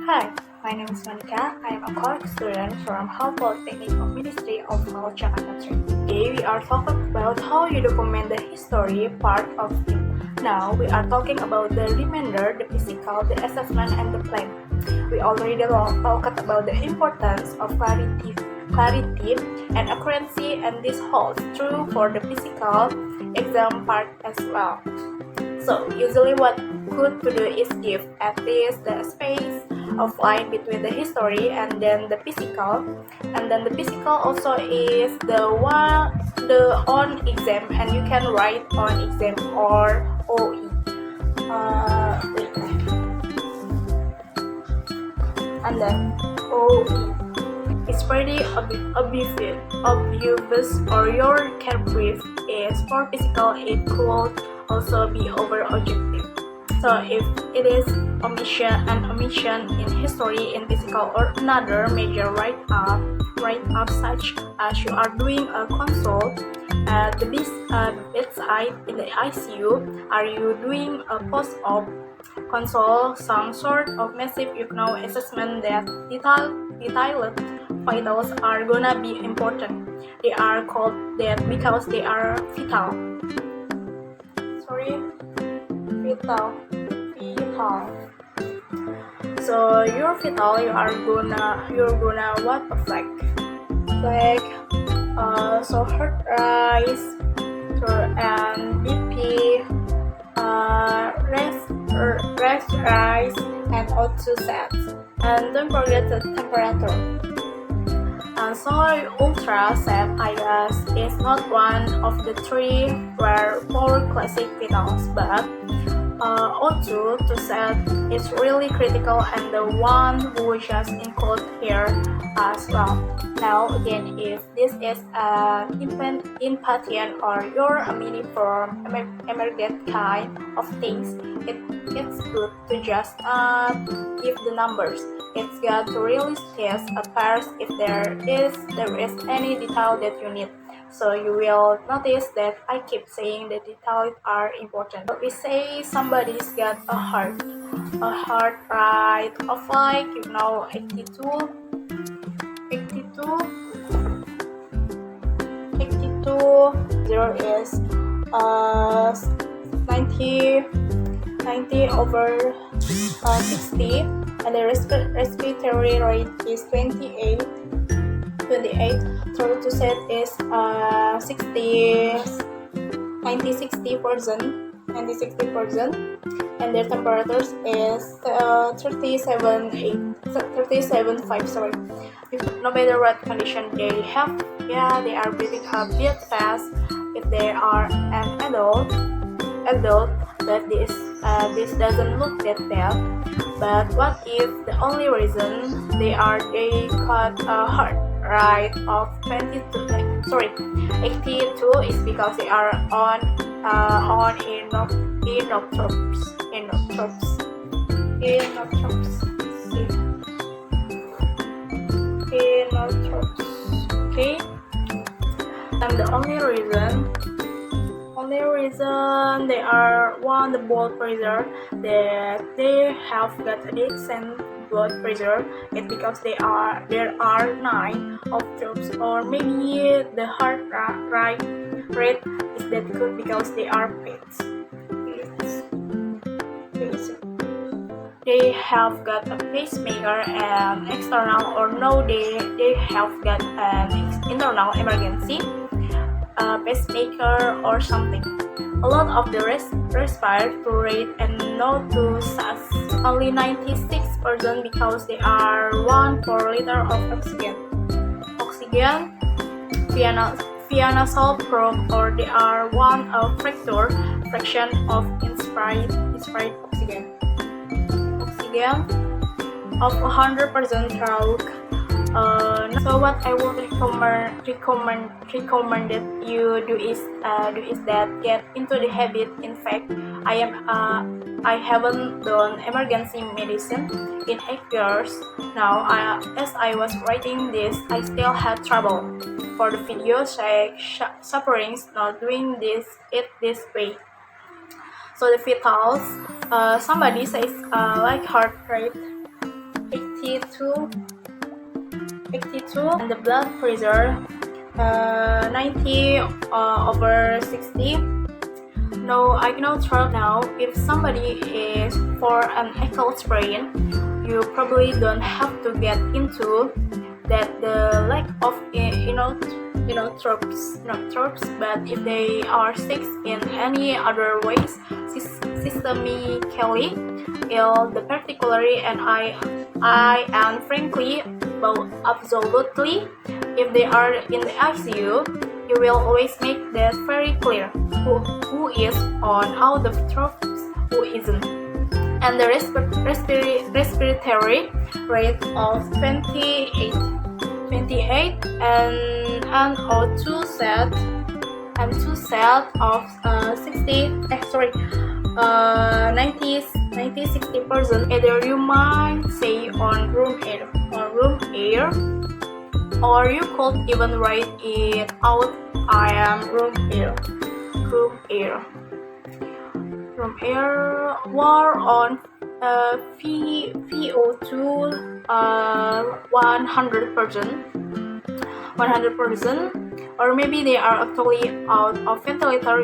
Hi, my name is Monica. I am a college student from Polytechnic of Ministry of Health Jakarta. Today we are talking about how you document the history part of it. Now we are talking about the remainder, the physical, the assessment, and the plan. We already talked about the importance of clarity and accuracy, and this holds true for the physical exam part as well. So usually what good to do is give at least the space of line between the history and then the physical, and then the physical also is the on exam, and you can write on exam or OE. And then OE. It's pretty obvious, or your care brief is for physical, it could also be over objective. So if it is omission in history, in physical, or another major write-up such as you are doing a consult at the bedside in the ICU, are you doing a post-op consult, some sort of massive assessment that detailed vitals are gonna be important. They are called that because they are vital. Vital. So your vital, you're gonna what a flag, so heart rise, and BP, rest rise, and O2 sets, and don't forget the temperature. And so ultra set, I guess, is not one of the three rare four classic vitals, but O2 to set is really critical, and the one who just included here as well. Now again, if this is an inpatient or you're a mini form emergent kind of things, it's good to just give the numbers. It's got to really test apart if there is any detail that you need. So you will notice that I keep saying the details are important. But we say somebody's got a heart rate of 82. There is 90 over 60, and the respiratory rate is 28. So to set is 90-60%, and their temperatures is 37.5. Sorry. No matter what condition they have, they are breathing a bit fast. If they are an adult, but this doesn't look that bad. But what if the only reason they got a heart rate of 82 is because they are on inotropes. Okay, and the only reason they are on the blood pressure, that they have got a decent blood pressure, is because there are 9 of troops, or maybe the heart rate is that good because they are pets. They have got a pacemaker, and external, or no, they have got an internal emergency pacemaker or something. A lot of the respiratory rate and no to SAS, only 96% because they are 1 per liter of oxygen via nasal probe, or they are 1 fraction of inspired oxygen of 100% drug. So what I would recommend that you do is that get into the habit. In fact, I haven't done emergency medicine in 8 years now. As I was writing this, I still had trouble. For the video sufferings not doing this way. So the vitals, somebody says like heart rate 82, and the blood pressure 90/60. No, I cannot tell now. If somebody is for an echo sprain, you probably don't have to get into that the lack of tropes, but if they are sick in any other ways, systemically ill, the particularly, and I am frankly, both absolutely, if they are in the ICU, you will always make that very clear who is on out of tropes, who isn't. And the respiratory rate of 28 and O2 set of 90-60%. Either you might say on room air, or you could even write it out. I am room air. War on VO2 100%, or maybe they are actually out of ventilator.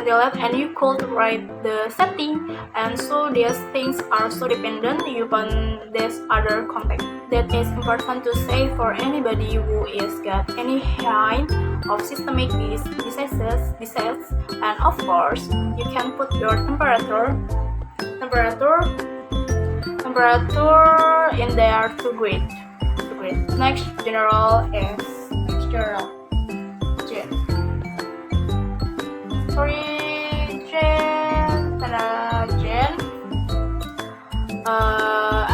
Ventilate, and you could write the setting, and so these things are so dependent upon this other context. That is important to say for anybody who is got any kind of systemic diseases, and of course you can put your temperature in there to grade. Next general is Jen.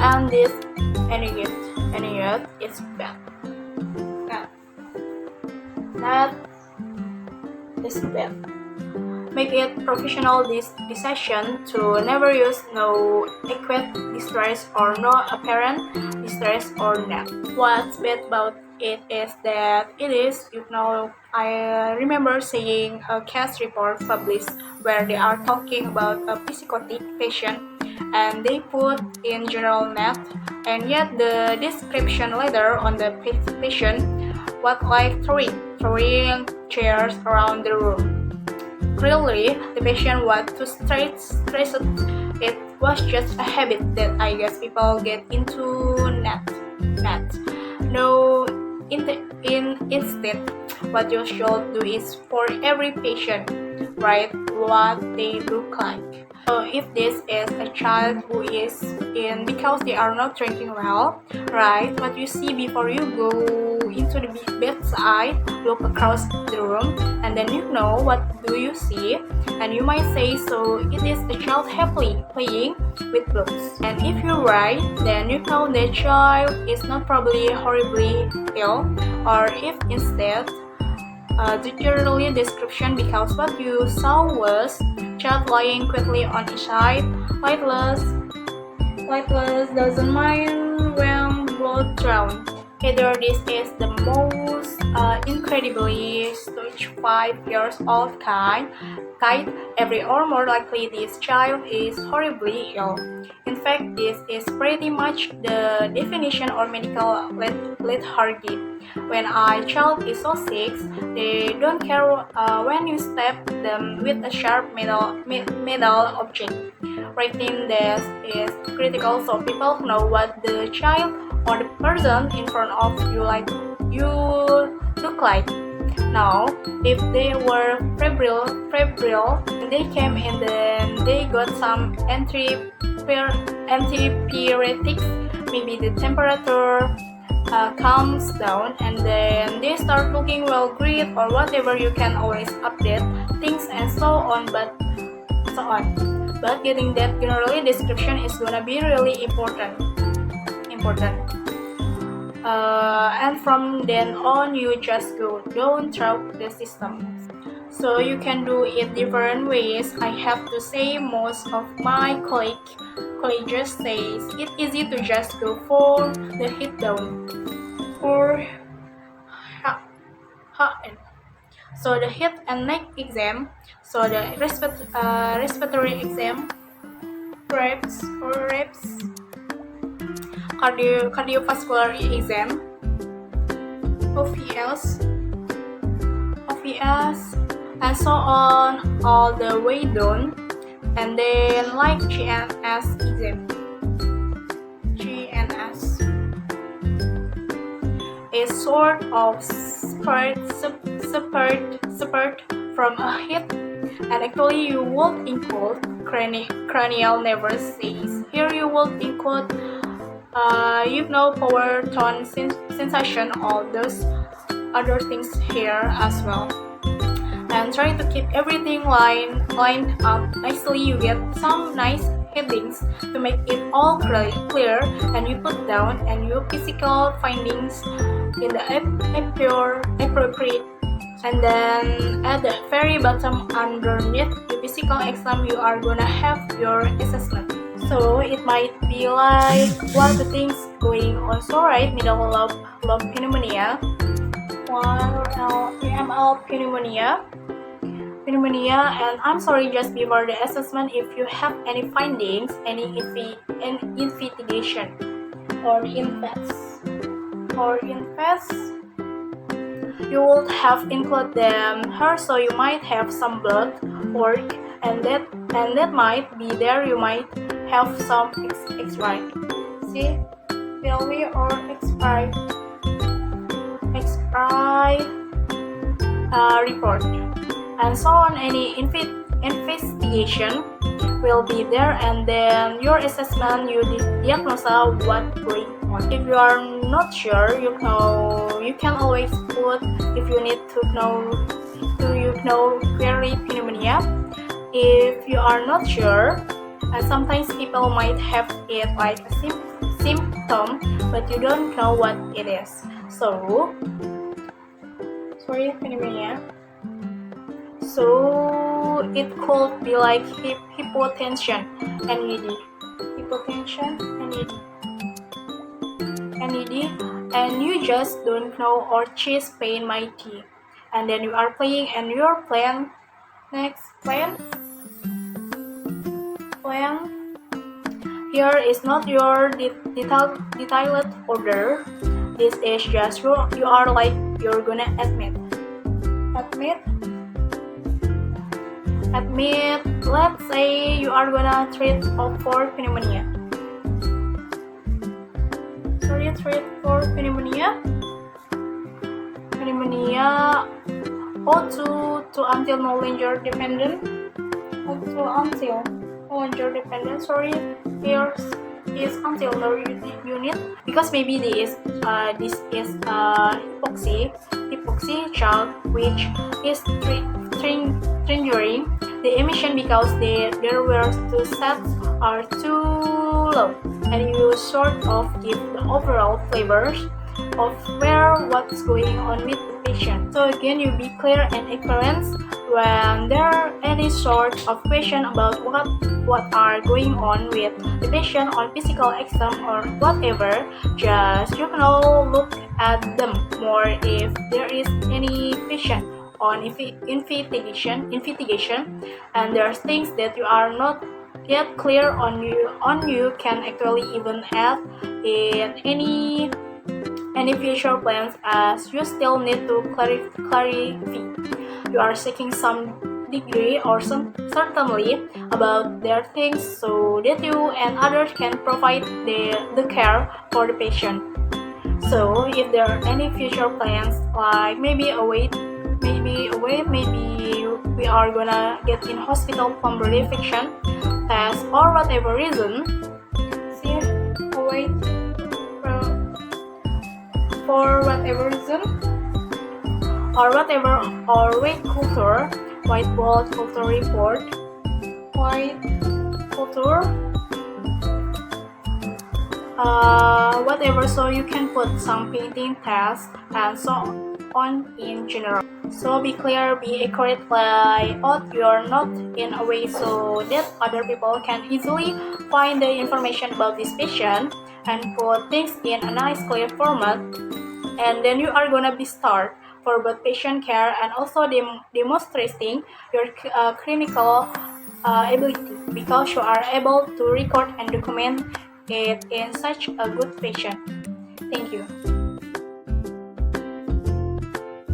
And this any yet is bad. That is bad. Make it professional decision to never use no acute distress or no apparent distress or not. What's bad about it is that it is, I remember seeing a case report published where they are talking about a psychotic patient, and they put in general net, and yet the description later on the patient was like throwing chairs around the room. Clearly, the patient was too stressed. It was just a habit that I guess people get into net. No, instead, what you should do is for every patient, write what they look like. So if this is a child who is in because they are not drinking well, write what you see before you go into the bedside, look across the room, and then you know what do you see, and you might say, so it is a child happily playing with blocks. And if you write, then you know the child is not probably horribly ill, or if instead the journaling description, because what you saw was child lying quietly on his side, lightless, doesn't mind when blood drawn. Either this is the most incredibly stage 5 years old kind, every or more likely this child is horribly ill. In fact, this is pretty much the definition or medical lethargy. When a child is so sick, they don't care when you stab them with a sharp metal object. Writing this is critical so people know what the child or the person in front of you look like. Now, if they were febrile, they came in, then they got some antipyretics, maybe the temperature calms down, and then they start looking well, great, or whatever. You can always update things and so on. But getting that generally description is gonna be really important. And from then on, you just go, don't trust the system. So you can do it different ways. I have to say most of my colleagues says it's easy to just go for the hit down or so the head and neck exam, so the respiratory exam, reps, cardiovascular exam, OVS, and so on all the way down, and then like GNS exam. GNS is sort of separate from a head, and actually you would include cranial nerve cells. Here you would include power, tone, sensation, all those other things here as well. And try to keep everything lined up nicely. You get some nice headings to make it all clear, and you put down and your physical findings in the appropriate. And then at the very bottom underneath the physical exam, you are gonna have your assessment. So it might be like, what the things going on so right, middle lobe pneumonia, EML pneumonia, and I'm sorry, just before the assessment, if you have any findings, any investigation or infects, you would have include them here. So you might have some blood work, and that might be there. You might have some X-ray, see, PLV or X-ray report, and so on. Any investigation will be there, and then your assessment, you diagnose what going on. If you are not sure, you can always put, if you need to know query pneumonia. If you are not sure, and sometimes people might have it like a symptom, but you don't know what it is. So, pneumonia. So it could be like hypotension, NED, and you just don't know, or chest pain mighty, and then you are playing, and your plan here is not your detailed order. This is just you are like, you're gonna admit. Let's say you are gonna treat for pneumonia. Pneumonia, O2 to until no longer dependent. Sorry, here is until no unit, because maybe this is hypoxia child, which is triggering the emission because their were two sets are too low, and you sort of give the overall flavors of what's going on with the patient. So again, you be clear and accurate when there are any sort of question about what are going on with the patient on physical exam or whatever. Just look at them more if there is any question on investigation, and there are things that you are not yet clear on. You can actually even add in any future plans, as you still need to clarify. You are seeking some degree or certainly about their things, so that you and others can provide the care for the patient. So if there are any future plans, like maybe we are gonna get in hospital from verification test or whatever reason, for whatever reason, or weight culture, white blood culture report, whatever. So you can put some painting tests and so on in general. So be clear, be accurate, lay out your note in a way so that other people can easily find the information about this patient and put things in a nice clear format. And then you are gonna be start for both patient care and also demonstrating your clinical ability because you are able to record and document it in such a good fashion. Thank you.